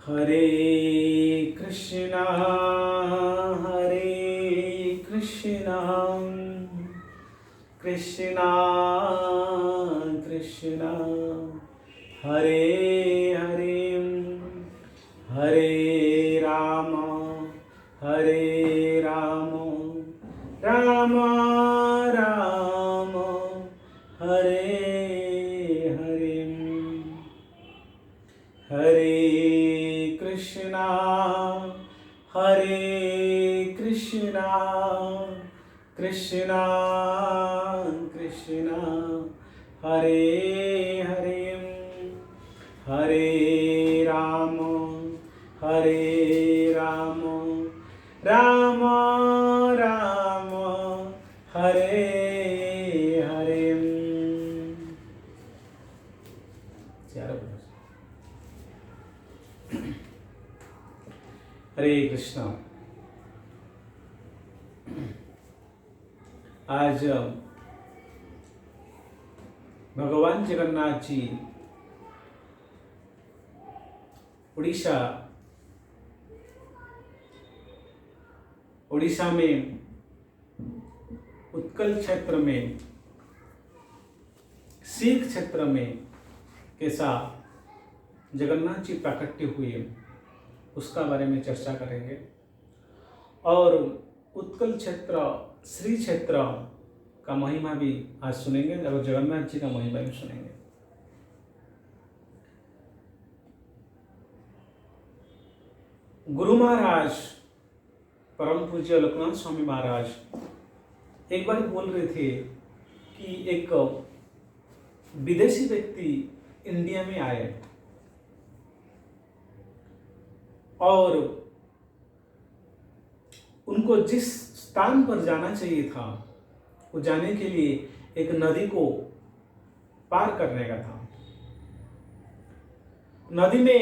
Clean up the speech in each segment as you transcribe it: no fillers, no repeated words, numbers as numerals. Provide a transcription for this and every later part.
हरे कृष्णा कृष्णा कृष्णा हरे हरे हरे राम राम राम हरे हरे हरे कृष्णा कृष्णा कृष्णा हरे हरे हरे राम राम राम हरे हरे हरे कृष्णा। आज भगवान जगन्नाथ जी उड़ीसा में उत्कल क्षेत्र में सिख क्षेत्र में कैसा जगन्नाथ जी प्राकट्य हुए उसका बारे में चर्चा करेंगे और उत्कल क्षेत्र श्री क्षेत्र का महिमा भी आज सुनेंगे और जगन्नाथ जी का महिमा भी सुनेंगे। गुरु महाराज परम पूज्य लोकनाथ स्वामी महाराज एक बार बोल रहे थे कि एक विदेशी व्यक्ति इंडिया में आए और उनको जिस स्थान पर जाना चाहिए था वो जाने के लिए एक नदी को पार करने का था। नदी में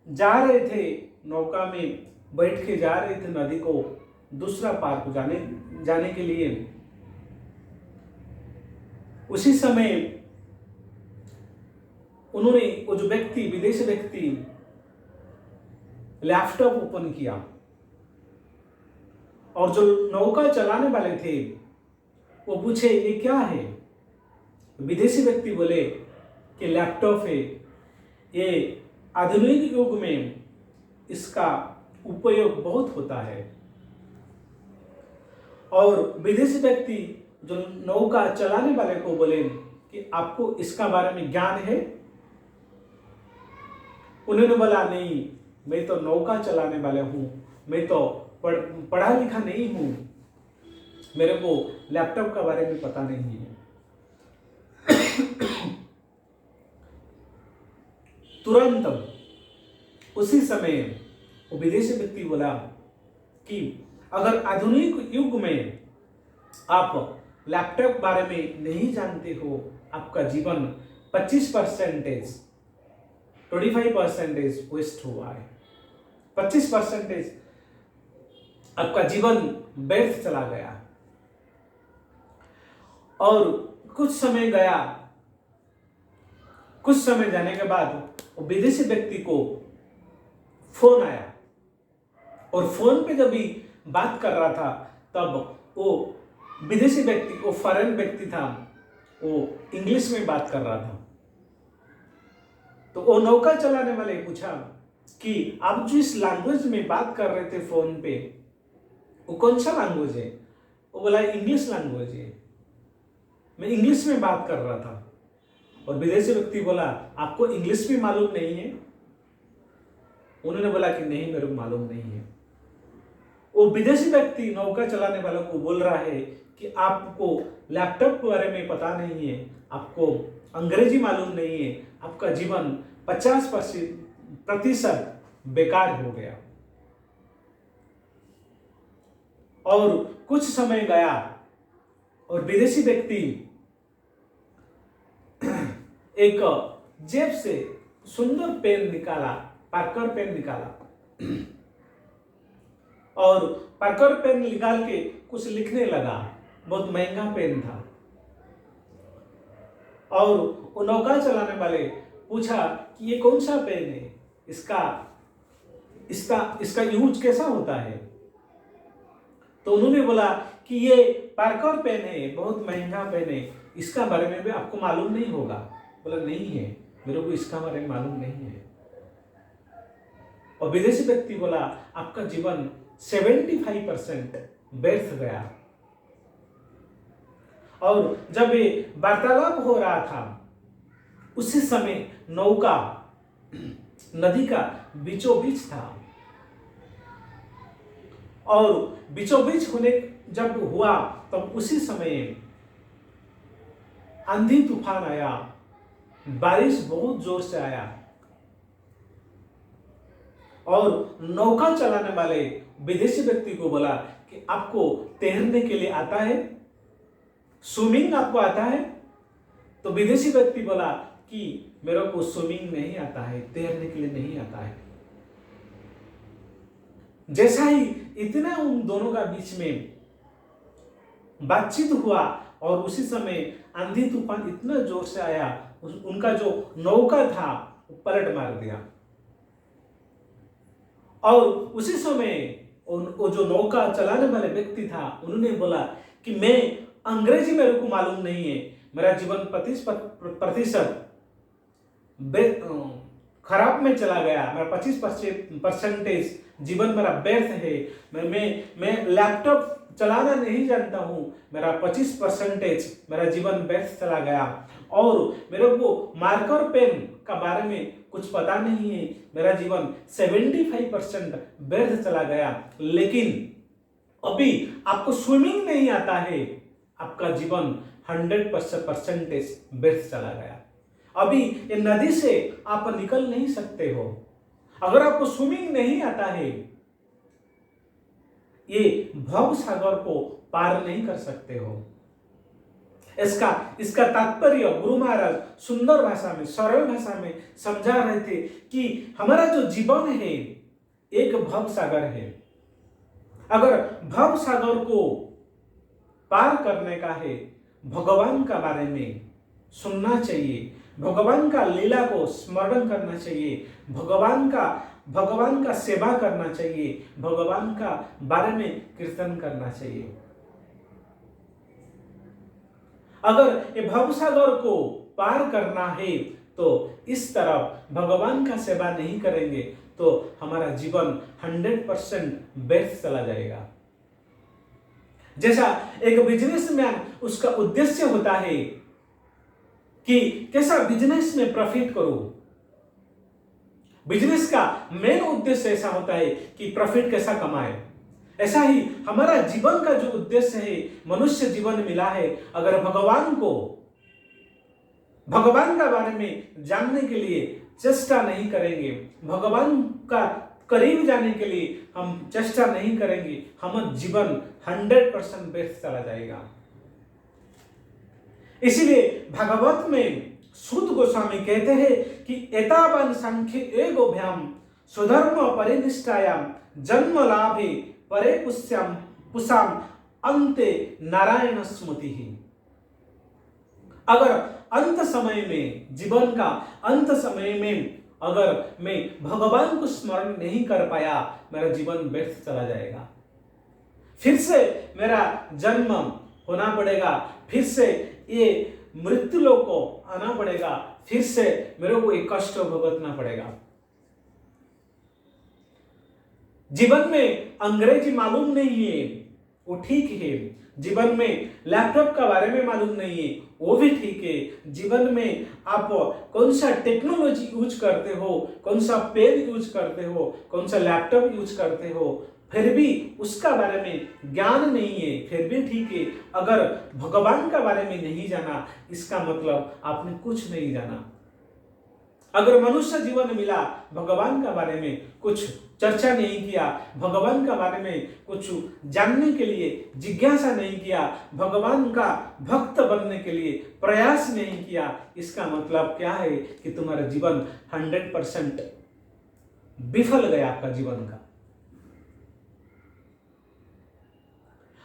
जा रहे थे, नौका में बैठ के जा रहे थे नदी को दूसरा पार को जाने के लिए। उसी समय उन्होंने वो जो व्यक्ति विदेशी व्यक्ति लैपटॉप ओपन किया और जो नौका चलाने वाले थे वो पूछे ये क्या है। विदेशी व्यक्ति बोले कि लैपटॉप है, ये आधुनिक युग में इसका उपयोग बहुत होता है। और विदेशी व्यक्ति जो नौका चलाने वाले को बोले कि आपको इसका बारे में ज्ञान है। उन्होंने बोला नहीं, मैं तो नौका चलाने वाले हूं, मैं तो पढ़ा लिखा नहीं हूं, मेरे को लैपटॉप का बारे में पता नहीं है। तुरंत उसी समय वो विदेशी व्यक्ति बोला कि अगर आधुनिक युग में आप लैपटॉप बारे में नहीं जानते हो, आपका जीवन 25% 25% वेस्ट हुआ है। 25% आपका जीवन व्यर्थ चला गया। और कुछ समय गया, कुछ समय जाने के बाद वो विदेशी व्यक्ति को फोन आया और फोन पे जब भी बात कर रहा था तब वो विदेशी व्यक्ति, वो फॉरेन व्यक्ति था, वो इंग्लिश में बात कर रहा था। तो वो नौका चलाने वाले पूछा कि आप जो इस लैंग्वेज में बात कर रहे थे फोन पे, वो कौन सा लैंग्वेज है। वो बोला इंग्लिश लैंग्वेज है, मैं इंग्लिश में बात कर रहा था। और विदेशी व्यक्ति बोला आपको इंग्लिश भी मालूम नहीं है। उन्होंने बोला कि नहीं, मेरे को मालूम नहीं है। वो विदेशी व्यक्ति नौका चलाने वालों को बोल रहा है कि आपको लैपटॉप के बारे में पता नहीं है, आपको अंग्रेजी मालूम नहीं है, आपका जीवन 50% बेकार हो गया। और कुछ समय गया और विदेशी व्यक्ति एक जेब से सुंदर पेन निकाला, पार्कर पेन निकाला और पार्कर पेन निकाल के कुछ लिखने लगा। बहुत महंगा पेन था। और वो नौका चलाने वाले पूछा कि ये कौन सा पेन है, इसका इसका यूज कैसा होता है? तो उन्होंने बोला कि ये पार्कर पेन है, बहुत महंगा पेन है, इसका बारे में भी आपको मालूम नहीं होगा। बोला नहीं है, मेरे को इसका बारे में मालूम नहीं है। और विदेशी व्यक्ति बोला आपका जीवन 75% व्यर्थ गया। और जब ये वार्तालाप हो रहा था उसी समय नौका नदी का बीचों बीच था, और बीचों बीच होने जब हुआ तब उसी समय आंधी तूफान आया, बारिश बहुत जोर से आया, और नौका चलाने वाले विदेशी व्यक्ति को बोला कि आपको तैरने के लिए आता है, स्विमिंग आपको आता है? तो विदेशी व्यक्ति बोला कि मेरे को स्विमिंग नहीं आता है, तैरने के लिए नहीं आता है। जैसा ही इतना उन दोनों का बीच में बातचीत हुआ और उसी समय आंधी तूफान इतना जोर से आया, उनका जो नौका था पलट मार दिया। और उसी समय वो जो नौका चलाने वाले व्यक्ति था उन्होंने बोला कि मैं अंग्रेजी मेरे को मालूम नहीं है, मेरा जीवन 25% खराब में चला गया, मेरा 25% जीवन मेरा व्यर्थ है, मैं लैपटॉप चलाना नहीं जानता हूं, मेरा 25% मेरा जीवन व्यर्थ चला गया, और मेरे को मार्कर पेन का बारे में कुछ पता नहीं है, मेरा जीवन 75% व्यर्थ चला गया। लेकिन अभी आपको स्विमिंग नहीं आता है, आपका जीवन 100% व्यर्थ चला गया। अभी ये नदी से आप निकल नहीं सकते हो। अगर आपको स्विमिंग नहीं आता है, ये भव सागर को पार नहीं कर सकते हो। इसका तात्पर्य गुरु महाराज सुंदर भाषा में, सरल भाषा में समझा रहे थे कि हमारा जो जीवन है एक भव सागर है। अगर भव सागर को पार करने का है, भगवान का बारे में सुनना चाहिए, भगवान का लीला को स्मरण करना चाहिए, भगवान का सेवा करना चाहिए, भगवान का बारे में कीर्तन करना चाहिए। अगर ये भवसागर को पार करना है तो इस तरफ भगवान का सेवा नहीं करेंगे तो हमारा जीवन 100% व्यर्थ चला जाएगा। जैसा एक बिजनेसमैन, उसका उद्देश्य होता है कि कैसा बिजनेस में प्रॉफिट करूं। बिजनेस का मेन उद्देश्य ऐसा होता है कि प्रॉफिट कैसा कमाए। ऐसा ही हमारा जीवन का जो उद्देश्य है, मनुष्य जीवन मिला है, अगर भगवान का बारे में जानने के लिए चेष्टा नहीं करेंगे, भगवान का करीब जाने के लिए हम चेष्टा नहीं करेंगे, हमारा जीवन 100% व्यर्थ चला जाएगा। इसीलिए भागवत में सूत गोस्वामी कहते हैं कि एतावान सांख्य एगोभ्याम स्वधर्म परिनिष्ठायाम जन्म लाभे परे पुष्याम अंते नारायण स्मृति ही। अगर अंत समय में, जीवन का अंत समय में अगर मैं भगवान को स्मरण नहीं कर पाया, मेरा जीवन व्यर्थ चला जाएगा। फिर से मेरा जन्म होना पड़ेगा, फिर से ये मृत्यु लोक को आना पड़ेगा, फिर से मेरे को एक कष्ट भुगतना पड़ेगा। जीवन में अंग्रेजी मालूम नहीं है, वो ठीक है। जीवन में लैपटॉप का बारे में मालूम नहीं है, वो भी ठीक है। जीवन में आप कौन सा टेक्नोलॉजी यूज करते हो, कौन सा पेन यूज करते हो, कौन सा लैपटॉप यूज करते हो, फिर भी उसका बारे में ज्ञान नहीं है, फिर भी ठीक है। अगर भगवान का बारे में नहीं जाना, इसका मतलब आपने कुछ नहीं जाना। अगर मनुष्य जीवन मिला, भगवान का बारे में कुछ चर्चा नहीं किया, भगवान का बारे में कुछ जानने के लिए जिज्ञासा नहीं किया, भगवान का भक्त बनने के लिए प्रयास नहीं किया, इसका मतलब क्या है कि तुम्हारा जीवन 100% विफल गया आपका जीवन का।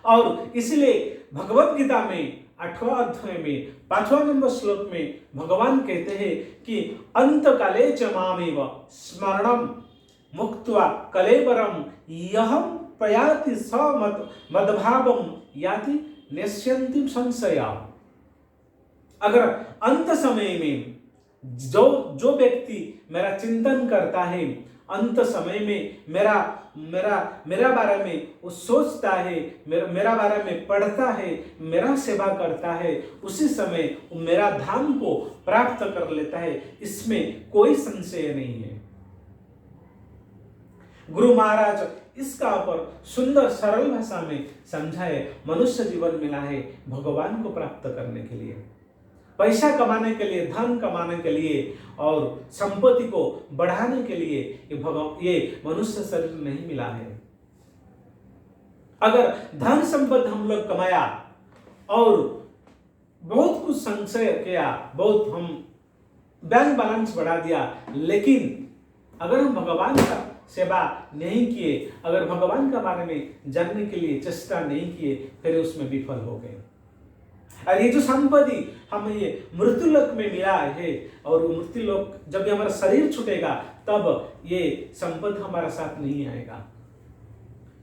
और इसलिए भगवत गीता में 8वां अध्याय में 5वां नंबर श्लोक में भगवान कहते हैं कि अंत काले च मामेव स्मरणम मुक्त्वा कलेवरम यहम प्रयाति स मदभावम याति नश्यन्ति संशया। अगर अंत समय में जो व्यक्ति मेरा चिंतन करता है, अंत समय में मेरा बारे में वो सोचता है, मेरा बारे में पढ़ता है, मेरा सेवा करता है, उसी समय वो मेरा धाम को प्राप्त कर लेता है, इसमें कोई संशय नहीं है। गुरु महाराज इसका ऊपर सुंदर सरल भाषा में समझाए। मनुष्य जीवन मिला है भगवान को प्राप्त करने के लिए, पैसा कमाने के लिए, धन कमाने के लिए और संपत्ति को बढ़ाने के लिए ये मनुष्य शरीर नहीं मिला है। अगर धन संपत्ति हम लोग कमाया और बहुत कुछ संचय किया, बहुत हम बैंक बैलेंस बढ़ा दिया, लेकिन अगर हम भगवान का सेवा नहीं किए, अगर भगवान के बारे में जानने के लिए चेष्टा नहीं किए, फिर उसमें विफल हो गए। और ये जो संपत्ति हमें ये मृत्यु लोक में मिला है, और मृत्यु लोक जब हमारा शरीर छूटेगा तब ये संपत्ति हमारा साथ नहीं आएगा।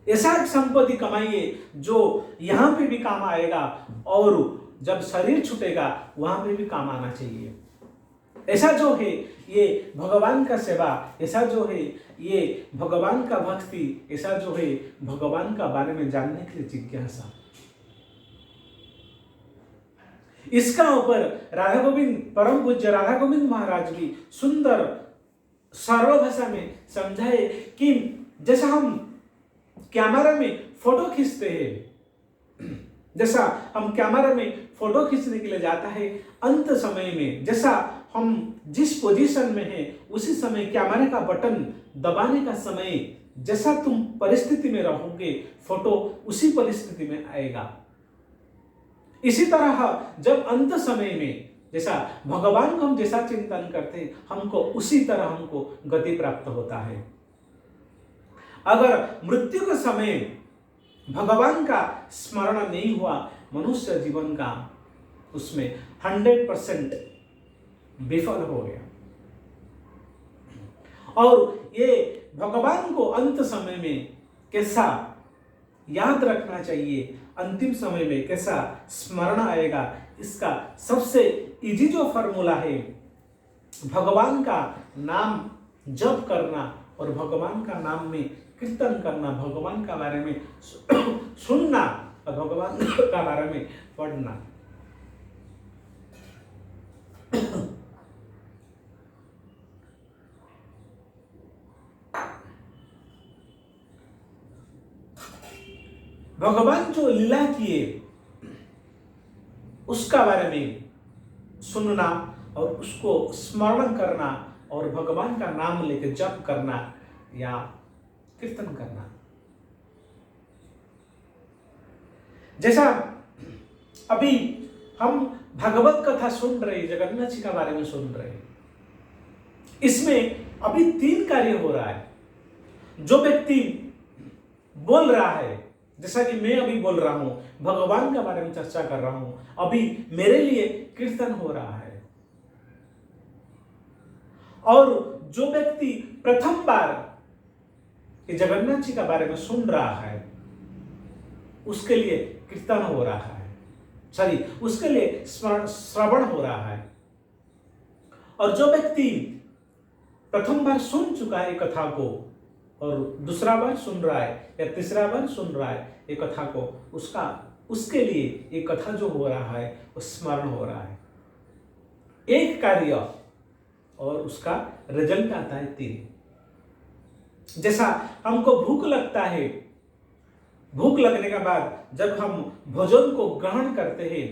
ऐसा संपत्ति कमाइए जो यहाँ पे भी काम आएगा और जब शरीर छूटेगा वहां पे भी काम आना चाहिए। ऐसा जो है ये भगवान का सेवा, ऐसा जो है ये भगवान का भक्ति, ऐसा जो है भगवान का बारे में जानने के लिए जिज्ञासा। इसका ऊपर राधा गोविंद, परम पूज्य राधा गोविंद महाराज भी सुंदर सरल भाषा में समझाए कि जैसा हम कैमरा में फोटो खींचते हैं, जैसा हम कैमरा में फोटो खींचने के लिए जाता है, अंत समय में जैसा हम जिस पोजीशन में हैं उसी समय कैमरे का बटन दबाने का समय जैसा तुम परिस्थिति में रहोगे, फोटो उसी परिस्थिति में आएगा। इसी तरह जब अंत समय में जैसा भगवान को हम जैसा चिंतन करते हैं, हमको उसी तरह हमको गति प्राप्त होता है। अगर मृत्यु के समय भगवान का स्मरण नहीं हुआ, मनुष्य जीवन का उसमें 100% विफल हो गया। और ये भगवान को अंत समय में कैसा याद रखना चाहिए, अंतिम समय में कैसा स्मरण आएगा, इसका सबसे इजी जो फॉर्मूला है भगवान का नाम जप करना और भगवान का नाम में कीर्तन करना, भगवान का बारे में सुनना और भगवान का बारे में पढ़ना। भगवान जो लीला किए उसका बारे में सुनना और उसको स्मरण करना और भगवान का नाम लेकर जप करना या कीर्तन करना। जैसा अभी हम भगवत कथा सुन रहे, जगन्नाथ जी का बारे में सुन रहे, इसमें अभी 3 कार्य हो रहा है। जो व्यक्ति बोल रहा है, जैसा कि मैं अभी बोल रहा हूं, भगवान के बारे में चर्चा कर रहा हूं, अभी मेरे लिए कीर्तन हो रहा है। और जो व्यक्ति प्रथम बार जगन्नाथ जी के बारे में सुन रहा है, उसके लिए कीर्तन हो रहा है, उसके लिए श्रवण हो रहा है। और जो व्यक्ति प्रथम बार सुन चुका है कथा को और दूसरा बार सुन रहा है या तीसरा बार सुन रहा है ये कथा को, उसके लिए ये कथा जो हो रहा है वो स्मरण हो रहा है। एक कार्य और उसका रिजल्ट आता है 3। जैसा हमको भूख लगता है, भूख लगने के बाद जब हम भोजन को ग्रहण करते हैं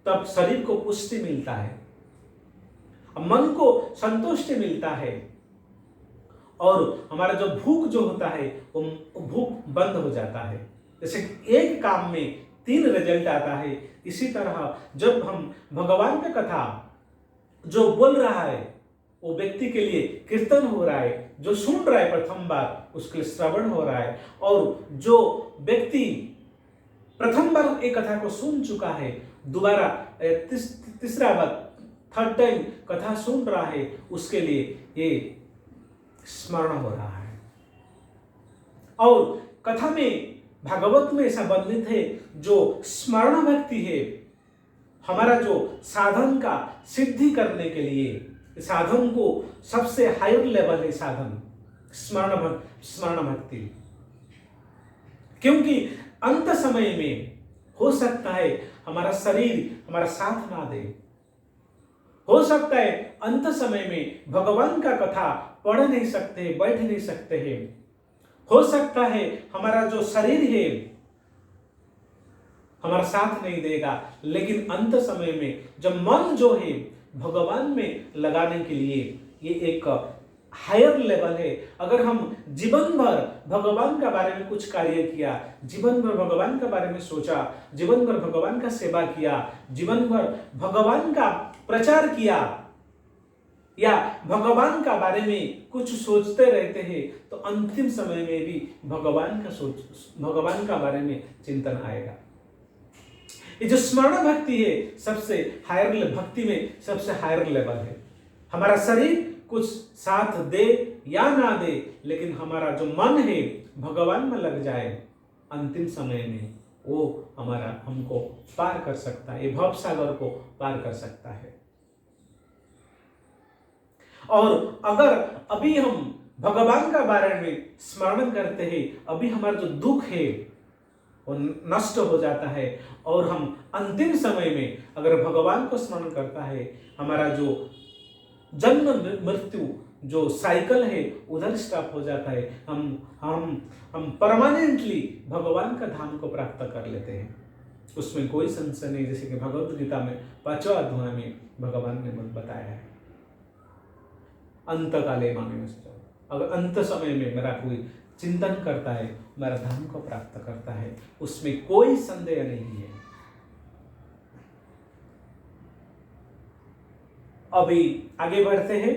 तब शरीर को पुष्टि मिलता है, मन को संतुष्टि मिलता है और हमारा जो भूख जो होता है वो भूख बंद हो जाता है। जैसे एक काम में 3 रिजल्ट आता है, इसी तरह जब हम भगवान का कथा जो बोल रहा है वो व्यक्ति के लिए कीर्तन हो रहा है, जो सुन रहा है प्रथम बार उसके लिए श्रवण हो रहा है, और जो व्यक्ति प्रथम बार एक कथा को सुन चुका है दोबारा तीसरा बार 3rd टाइम कथा सुन रहा है, उसके लिए ये स्मरण हो रहा है। और कथा में भागवत में ऐसा वर्णित है, जो स्मरण भक्ति है, हमारा जो साधन का सिद्धि करने के लिए साधन को सबसे हायर लेवल है साधन स्मरण भक्ति। क्योंकि अंत समय में हो सकता है हमारा शरीर हमारा साथ ना दे, हो सकता है अंत समय में भगवान का कथा पढ़ नहीं सकते, बैठ नहीं सकते हैं, हो सकता है हमारा जो शरीर है हमारा साथ नहीं देगा, लेकिन अंत समय में जब मन जो है भगवान में लगाने के लिए ये एक हायर लेवल है। अगर हम जीवन भर भगवान के बारे में कुछ कार्य किया, जीवन भर भगवान के बारे में सोचा, जीवन भर भगवान का सेवा किया, जीवन भर भगवान का प्रचार किया या भगवान का बारे में कुछ सोचते रहते हैं, तो अंतिम समय में भी भगवान का बारे में चिंतन आएगा। ये जो स्मरण भक्ति है सबसे हायर भक्ति में सबसे हायर लेवल है। हमारा शरीर कुछ साथ दे या ना दे, लेकिन हमारा जो मन है भगवान में लग जाए, अंतिम समय में वो हमको पार कर सकता है, ये भव सागर को पार कर सकता है। और अगर अभी हम भगवान का बारे में स्मरण करते हैं, अभी हमारा जो दुख है वो नष्ट हो जाता है, और हम अंतिम समय में अगर भगवान को स्मरण करता है, हमारा जो जन्म मृत्यु जो साइकिल है उधर स्टॉप हो जाता है। हम परमानेंटली भगवान का धाम को प्राप्त कर लेते हैं, उसमें कोई संशय नहीं। जैसे कि भगवत गीता में 5वां अध्याय में भगवान ने बताया है, अंत काले मामे अगर अंत समय में मेरा कोई चिंतन करता है, मेरा धाम को प्राप्त करता है, उसमें कोई संदेह नहीं है। अभी आगे बढ़ते हैं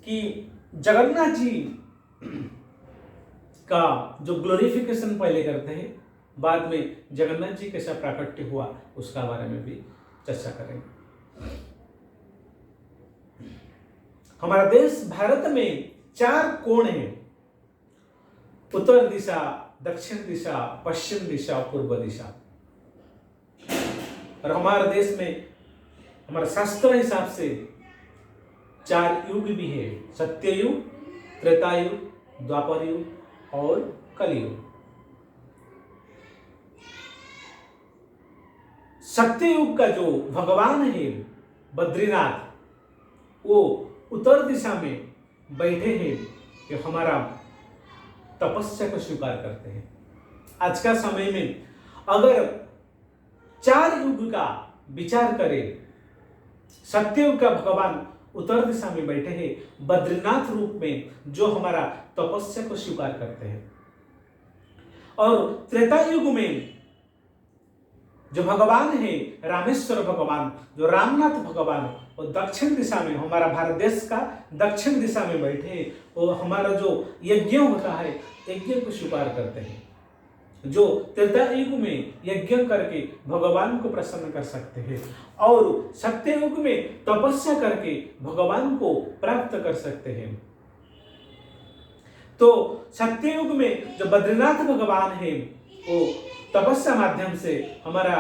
कि जगन्नाथ जी का जो ग्लोरिफिकेशन पहले करते हैं, बाद में जगन्नाथ जी कैसा प्राकट्य हुआ उसका बारे में भी चर्चा करेंगे। हमारा देश भारत में 4 कोण हैं, उत्तर दिशा, दक्षिण दिशा, पश्चिम दिशा, पूर्व दिशा। और हमारे देश में हमारे शास्त्र हिसाब से 4 युग भी है, सत्ययुग, त्रेतायुग, द्वापर युग और कलयुग। सत्ययुग का जो भगवान है बद्रीनाथ, वो उत्तर दिशा में बैठे हैं कि हमारा तपस्या को स्वीकार करते हैं। आज का समय में अगर 4 युग का विचार करें, सत्ययुग का भगवान उत्तर दिशा में बैठे हैं बद्रीनाथ रूप में, जो हमारा तपस्या को स्वीकार करते हैं। और त्रेता युग में जो भगवान है रामेश्वर भगवान, जो रामनाथ भगवान, और दक्षिण दिशा में हमारा भारत देश का दक्षिण दिशा में बैठे, वो हमारा जो यज्ञ होता है यज्ञ को स्वीकार करते हैं, जो त्रेता युग में यज्ञ करके भगवान को प्रसन्न कर सकते हैं, और सत्य युग में तपस्या करके भगवान को प्राप्त कर सकते हैं। तो सत्य युग में जो बद्रीनाथ भगवान है वो तपस्या माध्यम से हमारा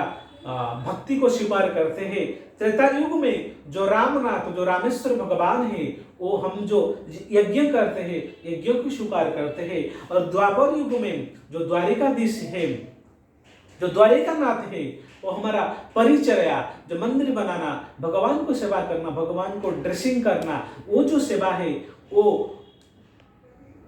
भक्ति को स्वीकार करते हैं। त्रेता युग में जो रामनाथ, जो रामेश्वर भगवान है, वो हम जो यज्ञ करते हैं यज्ञ को स्वीकार करते हैं। और द्वापर युग में जो द्वारिकाधीश है, जो द्वारिकानाथ है, वो हमारा परिचर्या, जो मंदिर बनाना, भगवान को सेवा करना, भगवान को ड्रेसिंग करना, वो जो सेवा है वो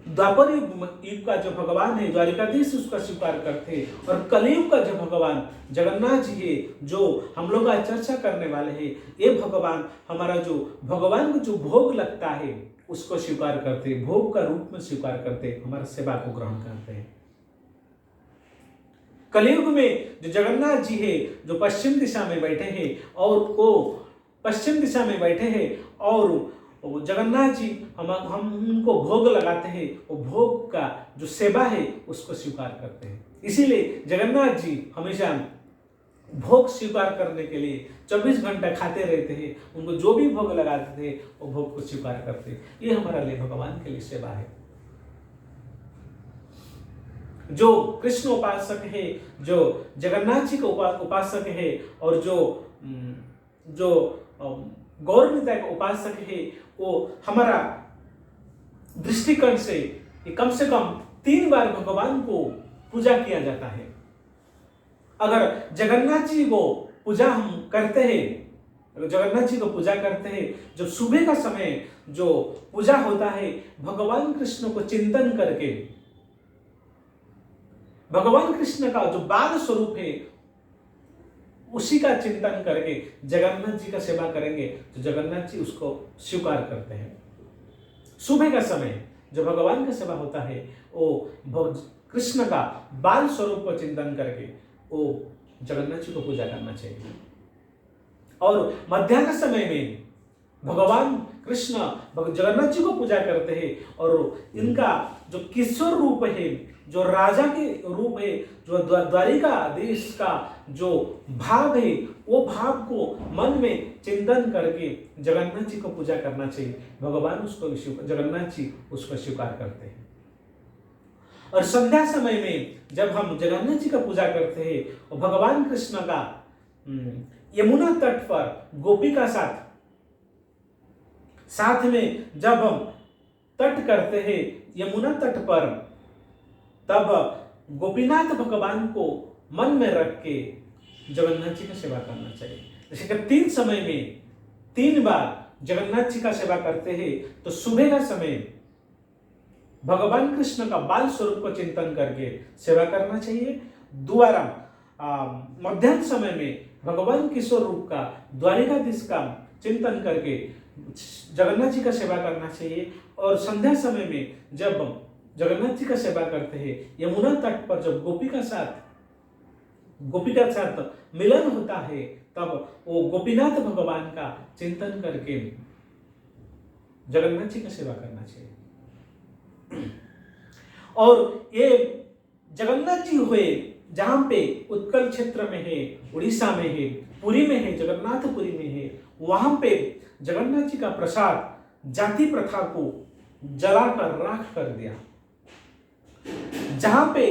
द्वापर युग का जो भगवान है द्वारिकाधीश उसका स्वीकार करते हैं। और कलयुग का जो भगवान जगन्नाथ जी है, जो हम लोग आज चर्चा करने वाले हैं, ये भगवान हमारा जो भगवान को जो भोग लगता है उसको स्वीकार करते हैं, भोग का रूप में स्वीकार करते हैं, हमारा सेवा को ग्रहण करते हैं। कलयुग में जो जगन्नाथ जी है जो पश्चिम दिशा में बैठे हैं, और वो पश्चिम दिशा में बैठे हैं, और जगन्नाथ जी हम उनको भोग लगाते हैं, वो भोग का जो सेवा है उसको स्वीकार करते हैं। इसीलिए जगन्नाथ जी हमेशा भोग स्वीकार करने के लिए 24 घंटा खाते रहते हैं, उनको जो भी भोग लगाते थे वो भोग को स्वीकार करते हैं। ये हमारा लिए भगवान के लिए सेवा है। जो कृष्ण उपासक है, जो जगन्नाथ जी का उपासक है, और जो गौरवनिता का उपासक है, वो हमारा दृष्टिकोण से कम 3 बार भगवान को पूजा किया जाता है। अगर जगन्नाथ जी को पूजा हम करते हैं, अगर जगन्नाथ जी को पूजा करते हैं, जब सुबह का समय जो पूजा होता है, भगवान कृष्ण को चिंतन करके, भगवान कृष्ण का जो बाल स्वरूप है उसी का चिंतन करके जगन्नाथ जी का सेवा करेंगे तो जगन्नाथ जी उसको स्वीकार करते हैं। सुबह का समय जो भगवान का सेवा होता है, वो कृष्ण का बाल स्वरूप को चिंतन करके वो जगन्नाथ जी को पूजा करना चाहिए। और मध्याह्न समय में भगवान कृष्ण जगन्नाथ जी को पूजा करते हैं, और इनका जो किशोर रूप है, जो राजा के रूप है, जो द्वारिका देश का जो भाव है, वो भाव को मन में चिंतन करके जगन्नाथ जी को पूजा करना चाहिए। भगवान जगन्नाथ जी उसको स्वीकार करते हैं। और संध्या समय में जब हम जगन्नाथ जी का पूजा करते हैं और भगवान कृष्ण का यमुना तट पर गोपिका साथ में जब हम तट करते हैं यमुना तट पर, तब गोपीनाथ भगवान को मन में रख के जगन्नाथ जी का सेवा करना चाहिए। जैसे कि 3 समय में 3 बार जगन्नाथ जी का सेवा करते हैं, तो सुबह का समय भगवान कृष्ण का बाल स्वरूप को चिंतन करके सेवा करना चाहिए। दोबारा मध्याह्न समय में भगवान किशोर रूप का द्वारिकाधीश का चिंतन करके जगन्नाथ जी का सेवा करना चाहिए। और संध्या समय में जब जगन्नाथ जी का सेवा करते हैं, यमुना तट पर जब गोपिका साथ मिलन होता है, तब वो गोपीनाथ भगवान का चिंतन करके जगन्नाथ जी का सेवा करना चाहिए। और ये जगन्नाथ जी हुए जहां पे उत्कल क्षेत्र में है, उड़ीसा में है, पुरी में है, जगन्नाथपुरी में है, वहां पे जगन्नाथ जी का प्रसाद जाति प्रथा को जलाकर राख कर दिया। जहां पे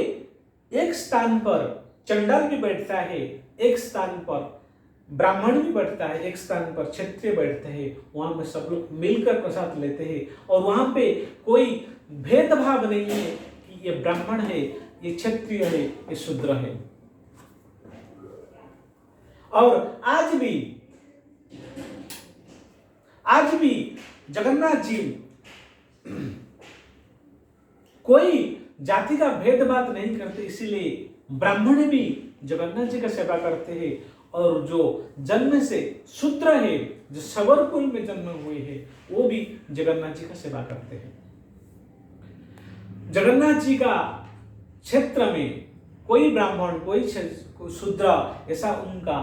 एक स्थान पर चंडाल भी बैठता है, एक स्थान पर ब्राह्मण भी बैठता है, एक स्थान पर क्षत्रिय बैठते हैं, वहां पे सब लोग मिलकर प्रसाद लेते हैं। और वहां पे कोई भेदभाव नहीं है कि ये ब्राह्मण है, ये क्षत्रिय है, ये शूद्र है। और आज भी जगन्नाथ जी कोई जाति का भेदभाव नहीं करते, इसीलिए ब्राह्मण भी जगन्नाथ जी का सेवा करते हैं। और जो जन्म से शूद्र है, जो सवर कुल में जन्म हुए हैं, वो भी जगन्नाथ जी का सेवा करते हैं। जगन्नाथ जी का क्षेत्र में कोई ब्राह्मण, कोई शूद्र, ऐसा उनका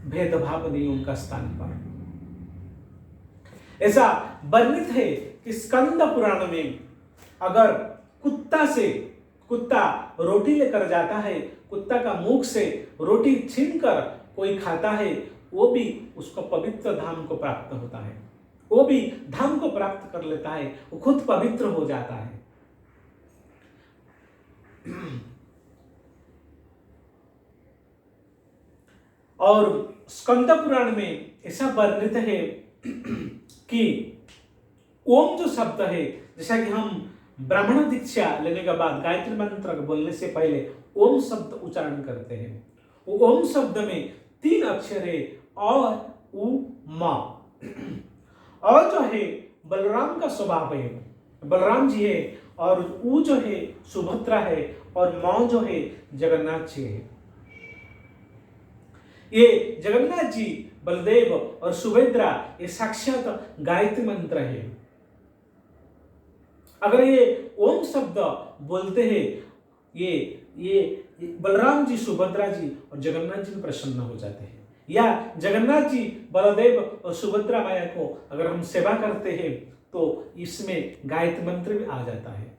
भेदभाव नहीं उनका स्थान पर। ऐसा वर्णित है कि स्कंद पुराण में अगर कुत्ता रोटी लेकर जाता है, कुत्ता का मुख से रोटी छीनकर कोई खाता है, वो भी उसको पवित्र धाम को प्राप्त होता है, वो भी धाम को प्राप्त कर लेता है, वो खुद पवित्र हो जाता है। और स्कंद पुराण में ऐसा वर्णित है कि ओम जो शब्द है, जैसा कि हम ब्राह्मण दीक्षा लेने के बाद गायत्री मंत्र बोलने से पहले ओम शब्द उच्चारण करते हैं। वो ओम शब्द में 3 अक्षर है, और उ मा। और जो है बलराम का स्वभाव है, बलराम जी है, और उ जो है सुभद्रा है, और मा जो है जगन्नाथ जी है। ये जगन्नाथ जी, बलदेव और सुभद्रा ये साक्षात गायत्री मंत्र है। अगर ये ओम शब्द बोलते हैं, ये बलराम जी, सुभद्रा जी और जगन्नाथ जी प्रसन्न हो जाते हैं। या जगन्नाथ जी, बलदेव और सुभद्रा माया को अगर हम सेवा करते हैं तो इसमें गायत्री मंत्र भी आ जाता है।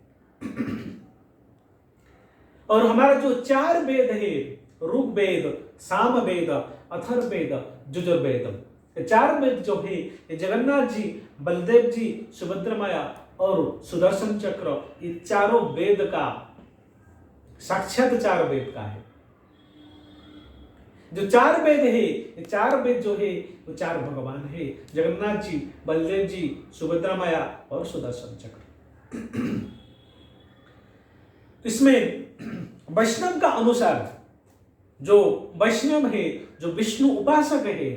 और हमारा जो 4 वेद है, ऋग्वेद, सामवेद, अथर्ववेद, यजुर्वेद, ये 4 वेद जो है, ये जगन्नाथ जी, बलदेव जी, सुभद्रा माया और सुदर्शन चक्र, ये चारों वेद का साक्षात 4 वेद का है। जो 4 वेद है, ये 4 वेद जो है वो 4 भगवान है, जगन्नाथ जी, बलदेव जी, सुभद्रा माया और सुदर्शन चक्र। इसमें वैष्णव का अनुसार जो वैष्णव है, जो विष्णु उपासक है,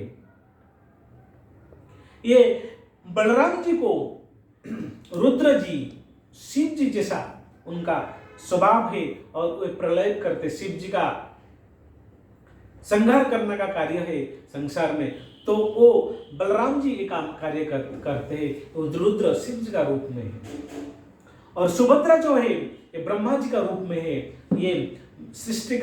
ये बलराम जी को रुद्र जी, शिव जी जैसा उनका स्वभाव है और वे प्रलय करते, शिव जी का संहार करने का कार्य है संसार में, तो वो बलराम जी ये काम कार्य करते हैं, तो रुद्र शिव जी का रूप में है। और सुभद्रा जो है ये ब्रह्मा जी का रूप में है। ये सृष्टि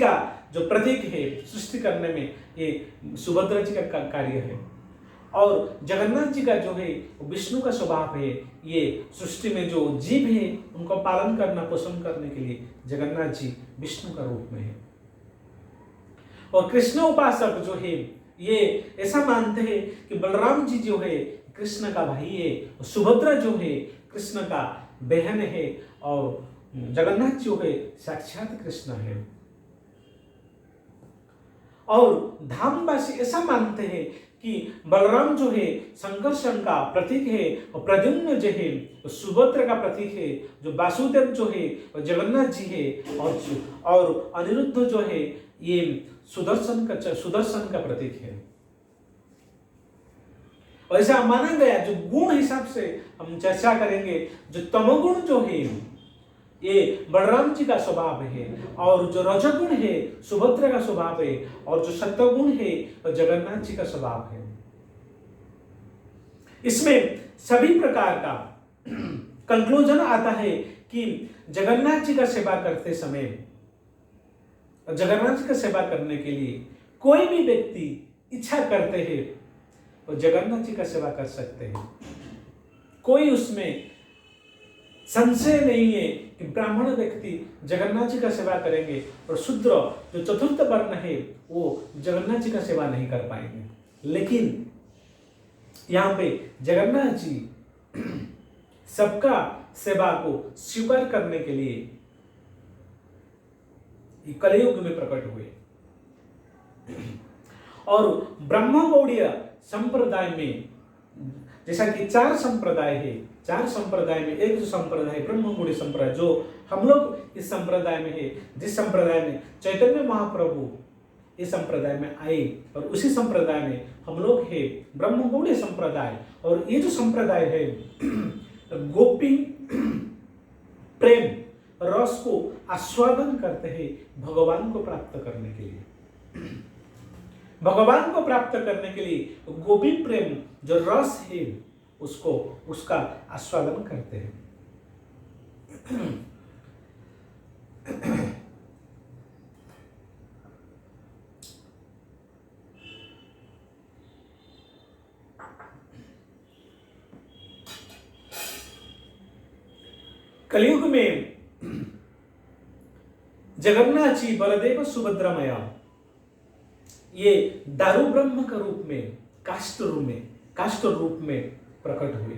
का जो प्रतीक है, सृष्टि करने में ये सुभद्रा जी का कार्य है। और जगन्नाथ जी का जो है विष्णु का स्वभाव है, ये सृष्टि में जो जीव है उनको पालन करना, पोषण करने के लिए जगन्नाथ जी विष्णु का रूप में है। और कृष्ण उपासक जो है ये ऐसा मानते हैं कि बलराम जी जो है कृष्ण का भाई है, सुभद्रा जो है कृष्ण का बहन है, और जगन्नाथ जो है साक्षात कृष्ण है। और धामवासी ऐसा मानते हैं कि बलराम जो है संकर्षण का प्रतीक है, और प्रद्युम्न जो है सुभद्रा का प्रतीक है, जो वासुदेव जो है और जगन्नाथ जी है, और अनिरुद्ध जो है ये सुदर्शन का प्रतीक है। और ऐसा माना गया, जो गुण हिसाब से हम चर्चा करेंगे, जो तमोगुण जो है ये बलराम जी का स्वभाव है, और जो रजोगुण है सुभद्रा का स्वभाव है, और जो सत्वगुण है वो जगन्नाथ जी का स्वभाव है। इसमें सभी प्रकार का कंक्लूजन आता है कि जगन्नाथ जी का सेवा करते समय, जगन्नाथ जी का सेवा करने के लिए कोई भी व्यक्ति इच्छा करते हैं वो जगन्नाथ जी का सेवा कर सकते हैं। कोई उसमें संशय नहीं है कि ब्राह्मण व्यक्ति जगन्नाथ जी का सेवा करेंगे और शूद्र जो चतुर्थ वर्ण है वो जगन्नाथ जी का सेवा नहीं कर पाएंगे। लेकिन यहाँ पे जगन्नाथ जी सबका सेवा को स्वीकार करने के लिए कलयुग में प्रकट हुए। और ब्रह्मगौड़ीय संप्रदाय में जैसा कि 4 संप्रदाय है, 4 संप्रदाय में एक जो संप्रदाय ब्रह्मगौड़ीय संप्रदाय, जो हम लोग इस संप्रदाय में है, जिस संप्रदाय में चैतन्य महाप्रभु इस संप्रदाय में आए, और उसी संप्रदाय में हम लोग है ब्रह्मगौड़ीय संप्रदाय। और ये जो संप्रदाय है गोपी प्रेम रस को आस्वादन करते हैं भगवान को प्राप्त करने के लिए। भगवान को प्राप्त करने के लिए गोपी प्रेम जो रस है उसका आस्वादन करते हैं। कलयुग में जगन्नाथ जी, बलदेव, सुभद्रा मैया ये दारू ब्रह्म का रूप में, काष्ठ रूप में प्रकट हुए।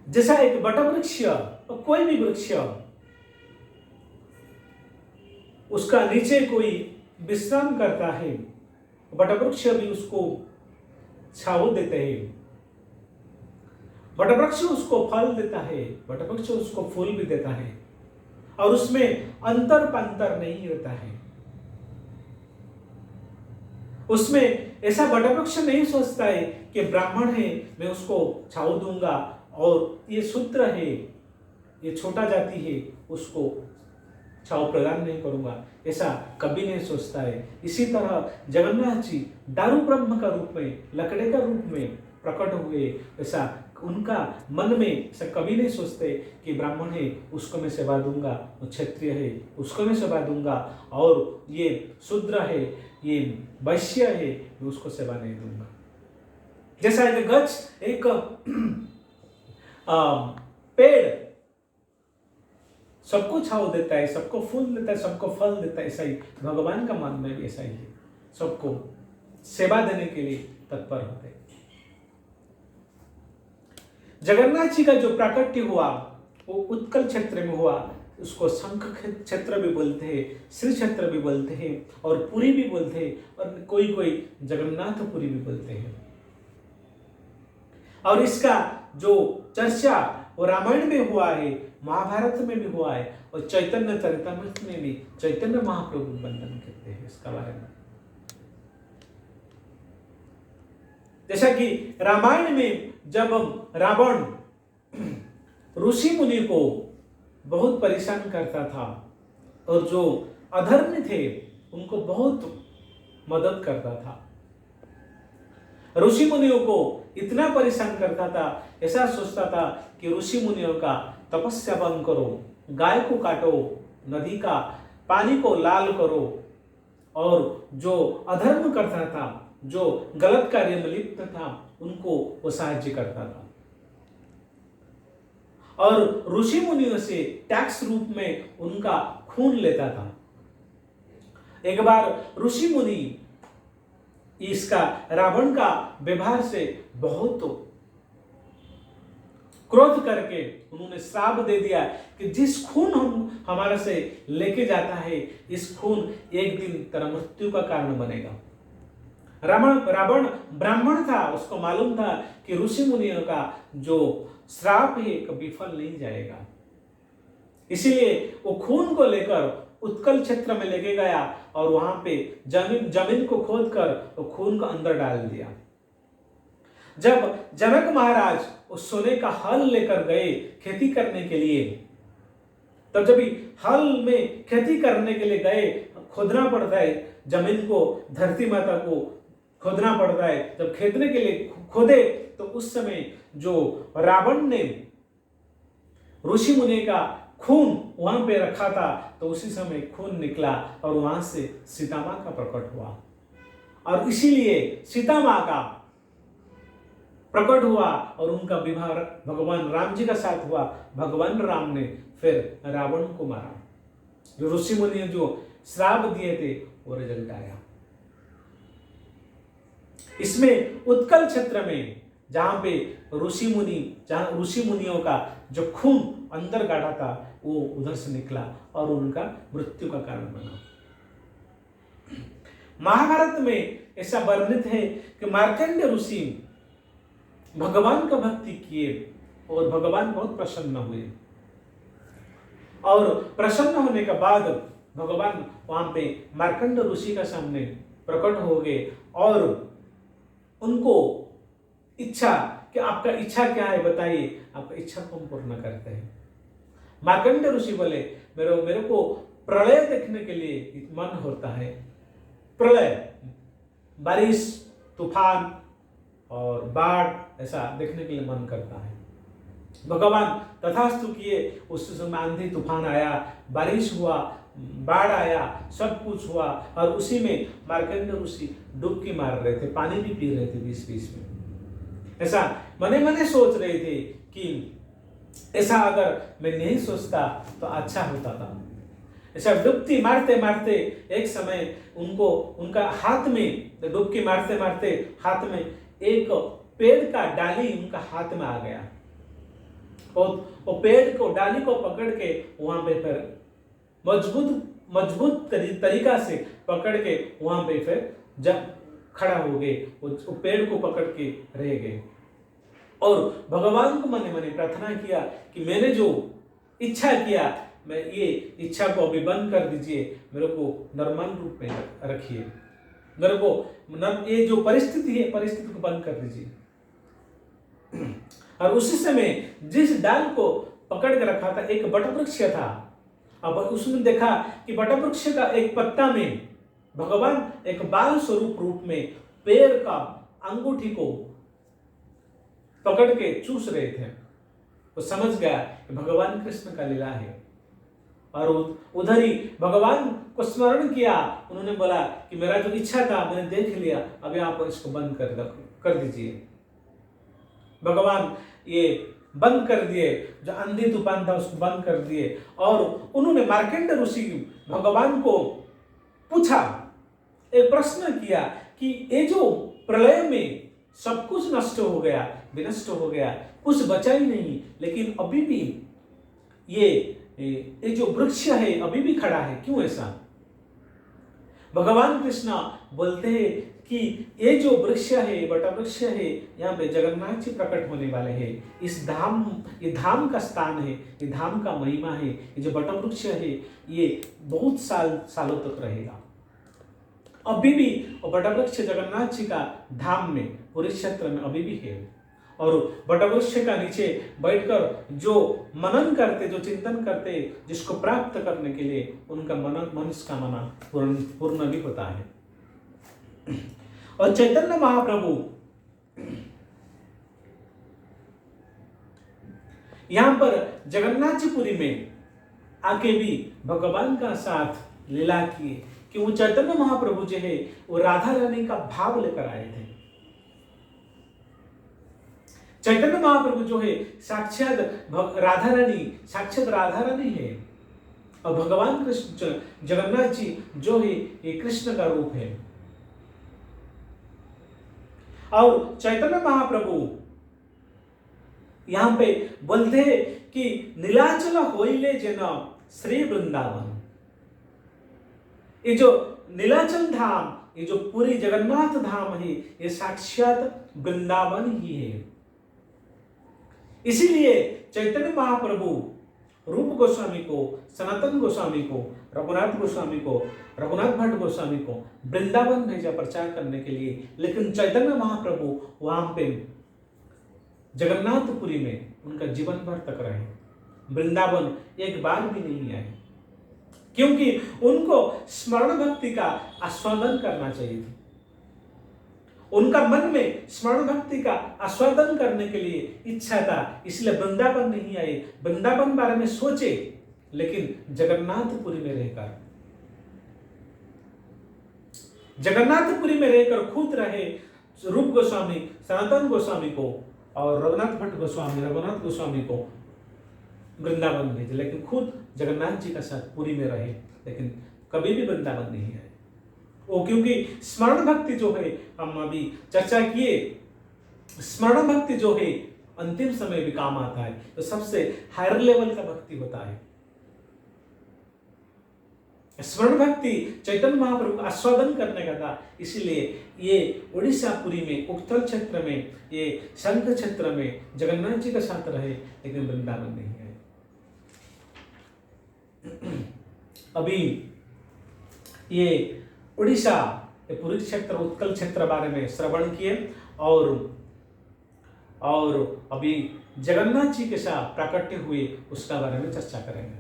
जैसा एक वटवृक्ष और कोई भी वृक्ष उसका नीचे कोई विश्राम करता है, वटवृक्ष भी उसको छाव देते हैं, वटवृक्ष उसको फल देता है, वटवृक्ष उसको फूल भी देता है, और उसमें अंतर पंतर नहीं रहता है। उसमें ऐसा वटवृक्ष नहीं सोचता है कि ब्राह्मण है मैं उसको छाव दूंगा, और ये शूद्र है, ये छोटा जाति है, उसको छाव प्रदान नहीं करूंगा, ऐसा कभी नहीं सोचता है। इसी तरह जगन्नाथ जी दारू ब्रह्म का रूप में, लकड़े का रूप में प्रकट हुए, ऐसा उनका मन में ऐसा कभी नहीं सोचते कि ब्राह्मण है उसको मैं सेवा दूंगा, वो क्षत्रिय है उसको मैं सेवा दूंगा, और ये शूद्र है, ये वैश्य है, मैं उसको सेवा नहीं दूंगा। जैसा एक गच्छ, एक पेड़ सबको छाव देता है, सबको फूल देता है, सबको फल देता है, ऐसा ही भगवान का मन में भी ऐसा ही है, सबको सेवा देने के लिए तत्पर होते हैं। जगन्नाथ जी का जो प्राकट्य हुआ वो उत्कल क्षेत्र में हुआ। उसको शंख क्षेत्र भी बोलते हैं, श्री क्षेत्र भी बोलते हैं, और पुरी भी बोलते हैं, और कोई कोई जगन्नाथपुरी भी बोलते हैं। और इसका जो चर्चा वो रामायण में हुआ है, महाभारत में भी हुआ है, और चैतन्य चरितमृत में भी चैतन्य महाप्रभु वर्णन करते हैं इसका बारे में। जैसा कि रामायण में जब रावण ऋषि मुनि को बहुत परेशान करता था और जो अधर्मी थे उनको बहुत मदद करता था, ऋषि मुनियों को इतना परेशान करता था, ऐसा सोचता था कि ऋषि मुनियों का तपस्या बंद करो, गाय को काटो, नदी का पानी को लाल करो, और जो अधर्म करता था, जो गलत कार्य में लिप्त था, उनको वो साहाय्य करता था। और ऋषि मुनियों से टैक्स रूप में उनका खून लेता था। एक बार ऋषि मुनि इसका रावण का व्यवहार से बहुत क्रोध करके उन्होंने श्राप दे दिया कि जिस खून हम हमारे से लेके जाता है, इस खून एक दिन तेरा मृत्यु का कारण बनेगा। रावण ब्राह्मण था, उसको मालूम था कि ऋषि मुनियों का जो श्राप है कभी फल नहीं जाएगा। इसीलिए वो खून को लेकर उत्कल क्षेत्र में लेके गया और वहां पे जमीन को खोदकर वो खून को अंदर डाल दिया। जब जनक महाराज उस सोने का हल लेकर गए खेती करने के लिए, तब जब हल में खेती करने के लिए गए, खोदना पड़ता है जमीन को, धरती माता को खोदना पड़ता है। जब खेदने के लिए खोदे तो उस समय जो रावण ने ऋषि मुनि का खून वहां पे रखा था, तो उसी समय खून निकला और वहां से सीता मां का प्रकट हुआ, और इसीलिए सीता मां का प्रकट हुआ और उनका विवाह भगवान राम जी का साथ हुआ। भगवान राम ने फिर रावण को मारा। जो ऋषि मुनि ने जो श्राप दिए थे वो रिजल्ट आया। इसमें उत्कल क्षेत्र में जहां पे ऋषि मुनियों का जो खून अंदर गाढ़ा था वो उधर से निकला और उनका मृत्यु का कारण बना। महाभारत में ऐसा वर्णित है कि मार्कंडेय ऋषि भगवान का भक्ति किए और भगवान बहुत प्रसन्न हुए, और प्रसन्न होने के बाद भगवान वहां पे मार्कंडेय ऋषि का सामने प्रकट हो गए और उनको इच्छा कि आपका इच्छा क्या है बताइए, आपका इच्छा को हम पूर्ण करते हैं। मार्कंडेय ऋषि बोले मेरे को प्रलय देखने के लिए मन होता है। प्रलय, बारिश, तूफान और बाढ़ ऐसा देखने के लिए मन करता है। भगवान तथास्तु किए। उस समय आंधी तूफान आया, बारिश हुआ, बाढ़ आया, सब कुछ हुआ, और उसी में मार्कंडेय ऋषि डुबकी मार रहे थे, पानी भी पी रहे थे बीच बीच में। ऐसा मने मने सोच रहे थे कि ऐसा अगर मैं नहीं सोचता तो अच्छा होता था। ऐसा डुबकी मारते मारते एक समय उनका हाथ में, डुबकी मारते मारते हाथ में एक पेड़ का डाली उनका हाथ में आ गया, और वो पेड़ को डाली को पकड़ के वहां पे फिर मजबूत तरीका से पकड़ के वहां पे फिर जब खड़ा हो गए, वो पेड़ को पकड़ के रह गए और भगवान को मने मने प्रार्थना किया कि मैंने जो इच्छा किया, मैं ये इच्छा को अभी बंद कर दीजिए, मेरे को नॉर्मल रूप में रखिए, मेरे को ये जो परिस्थिति है परिस्थिति को बंद कर दीजिए। और उसी समय जिस डाल को पकड़ के रखा था एक बटवृक्ष था। अब उसने देखा कि बटवृक्ष का एक पत्ता में भगवान एक बाल स्वरूप रूप में पेड़ का अंगूठी को पकड़ के चूस रहे थे। वो समझ गया कि भगवान कृष्ण का लीला है, और उधर ही भगवान को स्मरण किया। उन्होंने बोला कि मेरा जो इच्छा था मैंने देख लिया, अभी आप इसको बंद कर दीजिए। भगवान ये बंद कर दिए, जो आंधी तूफान था उसको बंद कर दिए, और उन्होंने मार्कंडेय ऋषि भगवान को पूछा, एक प्रश्न किया कि ये जो प्रलय में सब कुछ नष्ट हो गया, विनष्ट हो गया, कुछ बचा ही नहीं। लेकिन अभी भी ये जो वृक्ष है अभी भी खड़ा है। क्यों ऐसा? भगवान कृष्ण बोलते हैं कि ये जो वृक्ष है, बटा वृक्ष है, यहाँ पे जगन्नाथ जी प्रकट होने वाले हैं। इस धाम, ये धाम का स्थान है, ये धाम का महिमा है। ये जो बटा वृक्ष है ये बहुत सालों तक रहेगा। अभी भी बटा वृक्ष जगन्नाथ जी का धाम में, पूरे क्षेत्र में अभी भी है। और बटा वृक्ष का नीचे बैठकर जो मनन करते, जो चिंतन करते, जिसको प्राप्त करने के लिए उनका मनस्कामना पूर्ण भी होता है। और चैतन्य महाप्रभु यहां पर जगन्नाथ जी पुरी में आके भी भगवान का साथ लीला किए कि वो चैतन्य महाप्रभु जो है वो राधा रानी का भाव लेकर आए थे। चैतन्य महाप्रभु जो है साक्षात राधा रानी है। और भगवान कृष्ण जगन्नाथ जी जो है ये कृष्ण का रूप है। और चैतन्य महाप्रभु यहां पे बोलते हैं कि नीलाचल होइले जन श्री वृंदावन। ये जो नीलाचल धाम, ये जो पूरी जगन्नाथ धाम है, ये साक्षात वृंदावन ही है। इसीलिए चैतन्य महाप्रभु रूप गोस्वामी को, सनातन गोस्वामी को, रघुनाथ गोस्वामी को, रघुनाथ भट्ट गोस्वामी को वृंदावन भेजा प्रचार करने के लिए। लेकिन चैतन्य महाप्रभु वहां पे जगन्नाथपुरी में उनका जीवन भर तक रहे, वृंदावन एक बार भी नहीं आए, क्योंकि उनको स्मरण भक्ति का आस्वादन करना चाहिए था। उनका मन में स्मरण भक्ति का आस्वादन करने के लिए इच्छा था, इसलिए वृंदावन नहीं आए। वृंदावन बारे में सोचे, लेकिन जगन्नाथपुरी में रहकर, जगन्नाथपुरी में रहकर खुद रहे रूप गोस्वामी, सनातन गोस्वामी को और रघुनाथ भट्ट गोस्वामी, रघुनाथ गोस्वामी को वृंदावन भेजे, लेकिन खुद जगन्नाथ जी का साथ पुरी में रहे, लेकिन कभी भी वृंदावन नहीं आए। वो क्योंकि स्मरण भक्ति जो है, हम अभी चर्चा किए, स्मरण भक्ति जो है अंतिम समय भी काम आता है, तो सबसे हायर लेवल का भक्ति होता है। स्मरण भक्ति चैतन्य महाप्रभु का आस्वादन करने का था। इसलिए ये उड़ीसापुरी में, उत्कल क्षेत्र में, ये शंख क्षेत्र में जगन्नाथ जी के साथ रहे, लेकिन वृंदावन नहीं आए। अभी ये उड़ीसा, ये पूरी क्षेत्र, उत्कल क्षेत्र बारे में श्रवण किए और अभी जगन्नाथ जी के साथ प्राकट्य हुए उसका बारे में चर्चा करेंगे।